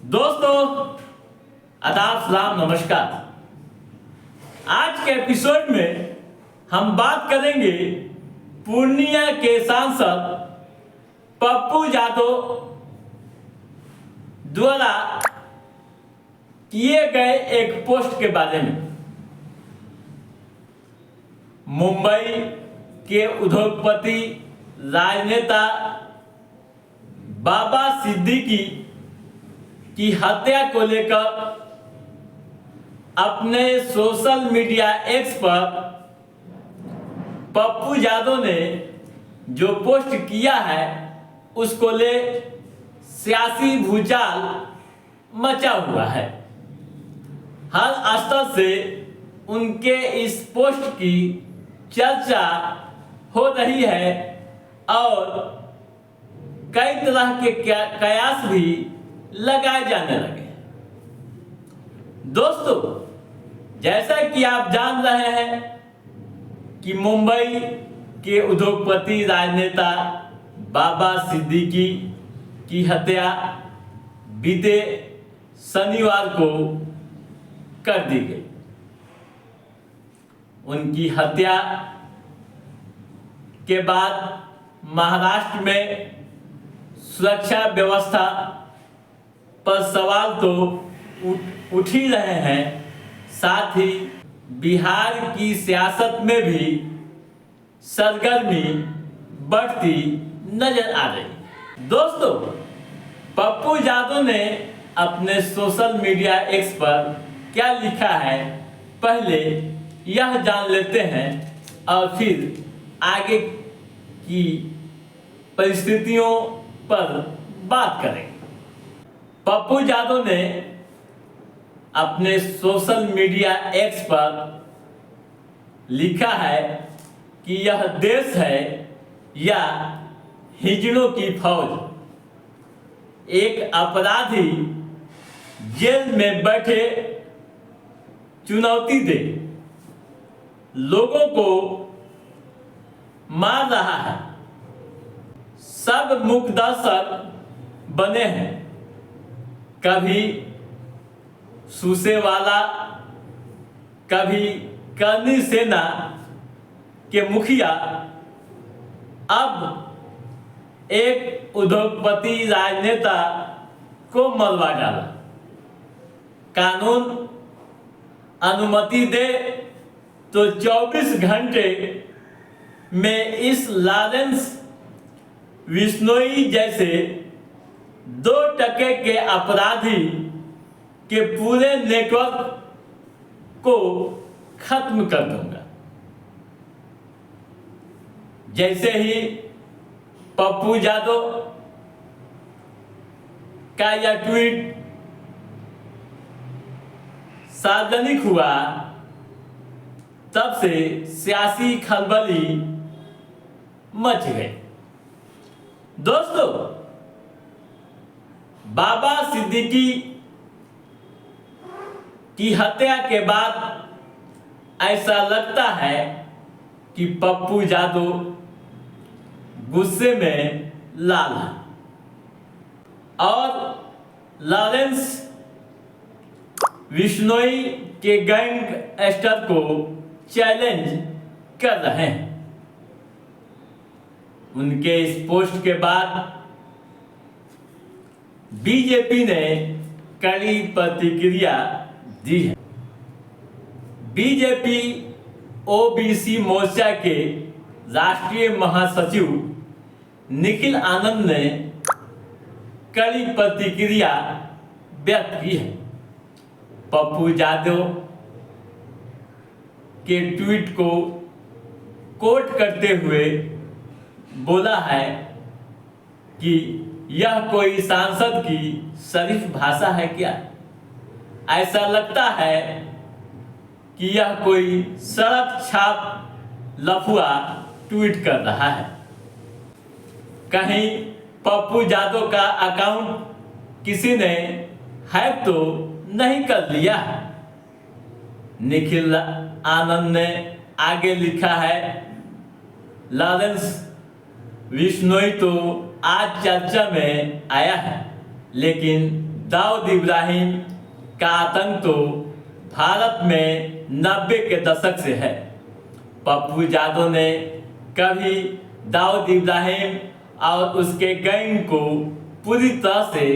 दोस्तों, आदाब, सलाम, नमस्कार। आज के एपिसोड में हम बात करेंगे पूर्णिया के सांसद पप्पू यादव द्वारा किए गए एक पोस्ट के बारे में। मुंबई के उद्योगपति राजनेता बाबा सिद्दीकी की हत्या को लेकर अपने सोशल मीडिया एक्स पर पप्पू यादव ने जो पोस्ट किया है उसको ले सियासी भूचाल मचा हुआ है। हर स्तर से उनके इस पोस्ट की चर्चा हो रही है और कई तरह के कयास भी लगाए जाने लगे। दोस्तों, जैसा कि आप जान रहे हैं कि मुंबई के उद्योगपति राजनेता बाबा सिद्दीकी की हत्या बीते शनिवार को कर दी गई। उनकी हत्या के बाद महाराष्ट्र में सुरक्षा व्यवस्था पर सवाल तो उठ ही रहे हैं, साथ ही बिहार की सियासत में भी सरगर्मी बढ़ती नजर आ रही। दोस्तों, पप्पू यादव ने अपने सोशल मीडिया एक्स पर क्या लिखा है, पहले यह जान लेते हैं और फिर आगे की परिस्थितियों पर बात करेंगे। पप्पू यादव ने अपने सोशल मीडिया एक्स पर लिखा है कि यह देश है या हिजड़ों की फौज। एक अपराधी जेल में बैठे चुनौती दे लोगों को मार रहा है। सब मुकदर्शक बने हैं, कभी सूसेवाला, कभी करनी सेना के मुखिया, अब एक उद्योगपति राजनेता को मरवा डाला। कानून अनुमति दे तो 24 घंटे में इस लॉरेंस बिश्नोई जैसे 2% के अपराधी के पूरे नेटवर्क को खत्म कर दूंगा। जैसे ही पप्पू यादव का यह ट्वीट सार्वजनिक हुआ, तब से सियासी खलबली मच गई। दोस्तों, बाबा सिद्दीकी की हत्या के बाद ऐसा लगता है कि पप्पू यादव गुस्से में लाल है और लॉरेंस बिश्नोई के गैंगस्टर को चैलेंज कर रहे हैं। उनके इस पोस्ट के बाद बीजेपी ने कड़ी प्रतिक्रिया दी है। बीजेपी ओबीसी मोर्चा के राष्ट्रीय महासचिव निखिल आनंद ने कड़ी प्रतिक्रिया व्यक्त की है। पप्पू यादव के ट्वीट को कोट करते हुए बोला है कि यह कोई सांसद की शरीफ भाषा है क्या? ऐसा लगता है कि यह कोई सड़क छाप लफुआ ट्वीट कर रहा है। कहीं पप्पू यादव का अकाउंट किसी ने हैक तो नहीं कर लिया? निखिल आनंद ने आगे लिखा है, लॉरेंस बिश्नोई तो आज चर्चा में आया है, लेकिन दाऊद इब्राहिम का आतंक तो भारत में 90 के दशक से है। पप्पू यादव ने कभी दाऊद इब्राहिम और उसके गैंग को पूरी तरह से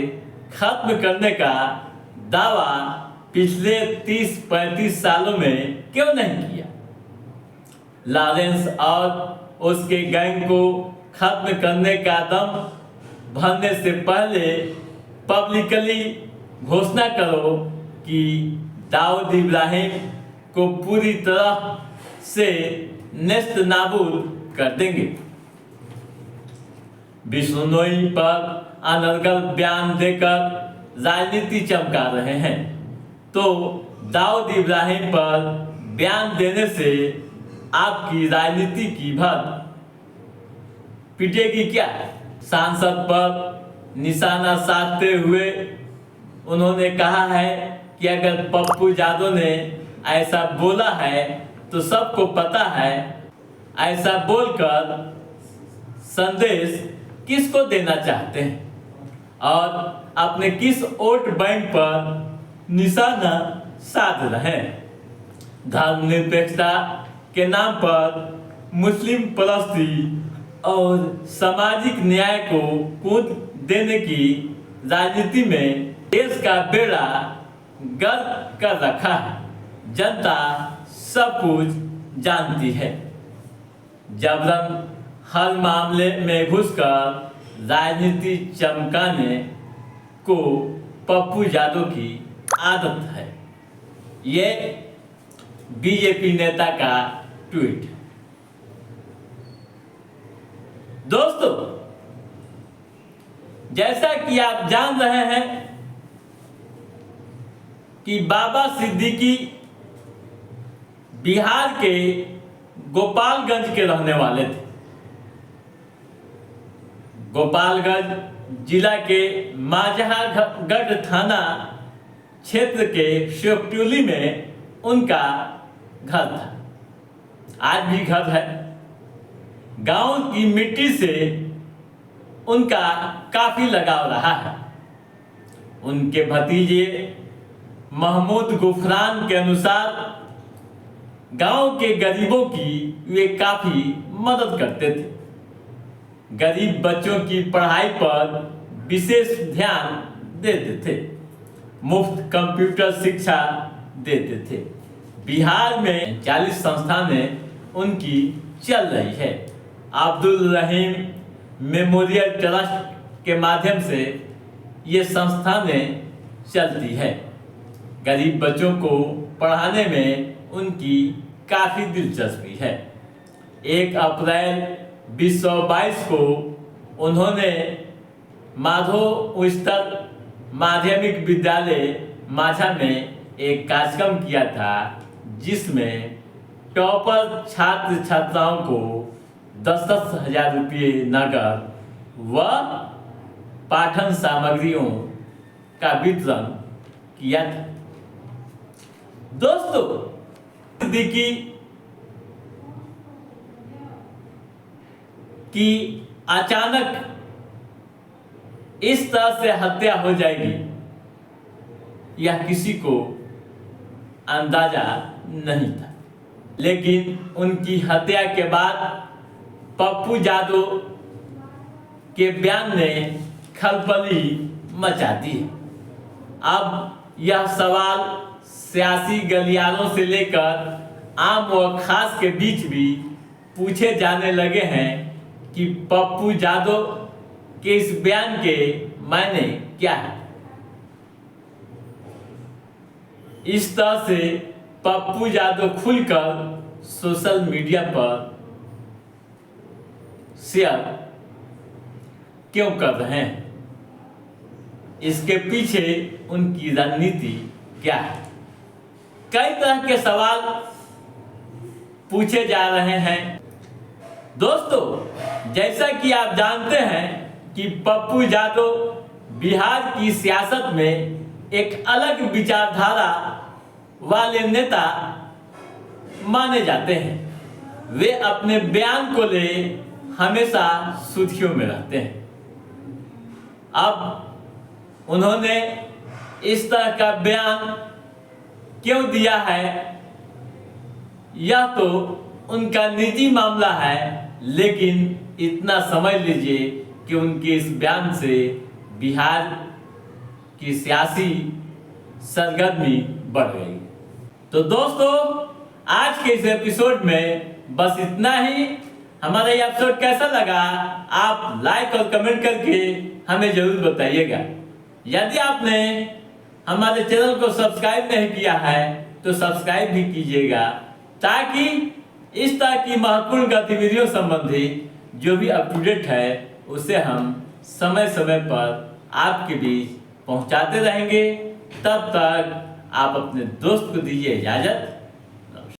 खत्म करने का दावा पिछले 30-35 सालों में क्यों नहीं किया? लॉरेंस और उसके गैंग को खत्म करने का दम भरने से पहले पब्लिकली घोषणा करो कि दाऊद इब्राहिम को पूरी तरह से नेस्त नाबूद कर देंगे। बिश्नोई पर अनर्गल बयान देकर राजनीति चमका रहे हैं, तो दाऊद इब्राहिम पर बयान देने से आपकी राजनीति की भर पिटेगी क्या? सांसद पर निशाना साधते हुए उन्होंने कहा है कि अगर पप्पू यादव ने ऐसा बोला है तो सबको पता है। ऐसा बोलकर संदेश किसको देना चाहते हैं और अपने किस वोट बैंक पर निशाना साध रहे हैं? धर्मनिरपेक्षता के नाम पर मुस्लिम परस्ती और सामाजिक न्याय को कूद देने की राजनीति में देश का बेड़ा गर्क कर रखा है। जनता सब कुछ जानती है। जबरन हर मामले में घुसकर राजनीति चमकाने को पप्पू यादव की आदत है। ये बीजेपी नेता का ट्वीट। दोस्तों, जैसा कि आप जान रहे हैं कि बाबा सिद्दीकी बिहार के गोपालगंज के रहने वाले थे। गोपालगंज जिला के माझागढ़ थाना क्षेत्र के शेखटोली में उनका घर था, आज भी घर है। गांव की मिट्टी से उनका काफी लगाव रहा है। उनके भतीजे महमूद गुफरान के अनुसार गांव के गरीबों की वे काफी मदद करते थे। गरीब बच्चों की पढ़ाई पर विशेष ध्यान देते थे, मुफ्त कंप्यूटर शिक्षा देते थे। बिहार में 40 संस्थानें उनकी चल रही है। अब्दुल रहीम मेमोरियल ट्रस्ट के माध्यम से ये संस्थानें चलती है। गरीब बच्चों को पढ़ाने में उनकी काफ़ी दिलचस्पी है। 1 अप्रैल 2022 को उन्होंने माधो उच्चतर माध्यमिक विद्यालय माझा में एक कार्यक्रम किया था, जिसमें टॉपर छात्र छात्राओं को 10-10 हजार रुपये नगद व पाठन सामग्रियों का वितरण किया था। दोस्तों, सिद्दीकी की अचानक इस तरह से हत्या हो जाएगी, यह किसी को अंदाजा नहीं था। लेकिन उनकी हत्या के बाद पप्पू यादव के बयान ने खलबली मचा दी। अब यह सवाल सियासी गलियारों से लेकर आम व खास के बीच भी पूछे जाने लगे हैं कि पप्पू यादव के इस बयान के मायने क्या है। इस तरह से पप्पू यादव खुलकर सोशल मीडिया पर शेयर क्यों कर रहे हैं? इसके पीछे उनकी रणनीति क्या है? कई तरह के सवाल पूछे जा रहे हैं। दोस्तों, जैसा कि आप जानते हैं कि पप्पू यादव बिहार की सियासत में एक अलग विचारधारा वाले नेता माने जाते हैं। वे अपने बयान को ले हमेशा सुर्खियों में रहते हैं। अब उन्होंने इस तरह का बयान क्यों दिया है, यह तो उनका निजी मामला है, लेकिन इतना समझ लीजिए कि उनके इस बयान से बिहार की सियासी सरगर्मी बढ़ गई। तो दोस्तों, आज के इस एपिसोड में बस इतना ही। हमारा ये एपिसोड कैसा लगा आप लाइक और कमेंट करके हमें जरूर बताइएगा। यदि आपने हमारे चैनल को सब्सक्राइब नहीं किया है तो सब्सक्राइब भी कीजिएगा, ताकि इस तरह की महत्वपूर्ण गतिविधियों संबंधी जो भी अप टू डेट है उसे हम समय समय पर आपके बीच पहुंचाते रहेंगे। तब तक आप अपने दोस्त को दीजिए इजाजत।